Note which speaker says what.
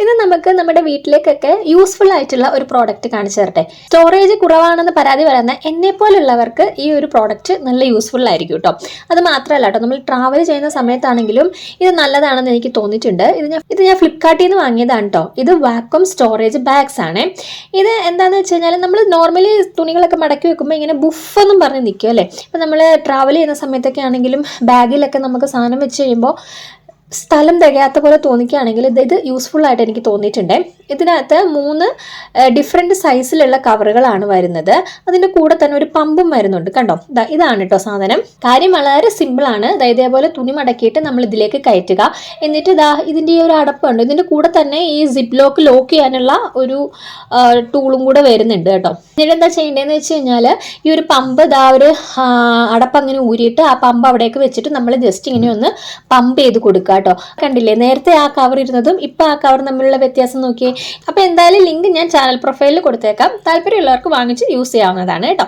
Speaker 1: ഇത് നമുക്ക് നമ്മുടെ വീട്ടിലേക്കൊക്കെ യൂസ്ഫുൾ ആയിട്ടുള്ള ഒരു പ്രോഡക്റ്റ് കാണിച്ചു തരട്ടെ. സ്റ്റോറേജ് കുറവാണെന്ന് പരാതി പറയുന്ന എന്നെ പോലുള്ളവർക്ക് ഈ ഒരു പ്രോഡക്റ്റ് നല്ല യൂസ്ഫുൾ ആയിരിക്കും കേട്ടോ. അത് മാത്രമല്ല കേട്ടോ, നമ്മൾ ട്രാവൽ ചെയ്യുന്ന സമയത്താണെങ്കിലും ഇത് നല്ലതാണെന്ന് എനിക്ക് തോന്നിയിട്ടുണ്ട്. ഇത് ഞാൻ ഫ്ലിപ്കാർട്ടിൽ നിന്ന് വാങ്ങിയതാണ് കേട്ടോ. ഇത് വാക്വം സ്റ്റോറേജ് ബാഗ്സ് ആണ്. ഇത് എന്താണെന്ന് വെച്ച് കഴിഞ്ഞാൽ നമ്മൾ നോർമലി തുണികളൊക്കെ മടക്കി വെക്കുമ്പോൾ ഇങ്ങനെ ബുഫെന്നും പറഞ്ഞ് നിൽക്കും അല്ലേ. ഇപ്പം നമ്മൾ ട്രാവൽ ചെയ്യുന്ന സമയത്തൊക്കെ ആണെങ്കിലും ബാഗിലൊക്കെ നമുക്ക് സാധനം വെച്ച് കഴിയുമ്പോൾ സ്ഥലം തികയാത്ത പോലെ തോന്നിക്കുകയാണെങ്കിൽ ഇത് യൂസ്ഫുൾ ആയിട്ട് എനിക്ക് തോന്നിയിട്ടുണ്ട്. ഇതിനകത്ത് 3 ഡിഫറെൻറ്റ് സൈസിലുള്ള കവറുകളാണ് വരുന്നത്. അതിൻ്റെ കൂടെ തന്നെ ഒരു പമ്പും വരുന്നുണ്ട്. കണ്ടോ, ഇതാണ് കേട്ടോ സാധനം. കാര്യം വളരെ സിമ്പിളാണ്. ഇതേപോലെ തുണി മടക്കിയിട്ട് നമ്മൾ ഇതിലേക്ക് കയറ്റുക. എന്നിട്ട് ഇതിൻ്റെ ഈ ഒരു അടപ്പുണ്ട്. ഇതിൻ്റെ കൂടെ തന്നെ ഈ സിപ്പ് ലോക്ക് ചെയ്യാനുള്ള ഒരു ടൂളും കൂടെ വരുന്നുണ്ട് കേട്ടോ. എന്നിട്ട് എന്താ ചെയ്യേണ്ടതെന്ന് വെച്ച് കഴിഞ്ഞാൽ ഈ ഒരു പമ്പ് ഒരു അടപ്പ് അങ്ങനെ ഊരിയിട്ട് ആ പമ്പ് അവിടേക്ക് വെച്ചിട്ട് നമ്മൾ ജസ്റ്റ് ഇങ്ങനെ ഒന്ന് പമ്പ് ചെയ്ത് കൊടുക്കുക കേട്ടോ. കണ്ടില്ലേ, നേരത്തെ ആ കവർ ഇരുന്നതും ഇപ്പം ആ കവർ തമ്മിലുള്ള വ്യത്യാസം നോക്കിയേ. അപ്പോൾ എന്തായാലും ലിങ്ക് ഞാൻ ചാനൽ പ്രൊഫൈലിൽ കൊടുത്തേക്കാം. താല്പര്യമുള്ളവർക്ക് വാങ്ങിച്ച് യൂസ് ചെയ്യാവുന്നതാണ് കേട്ടോ.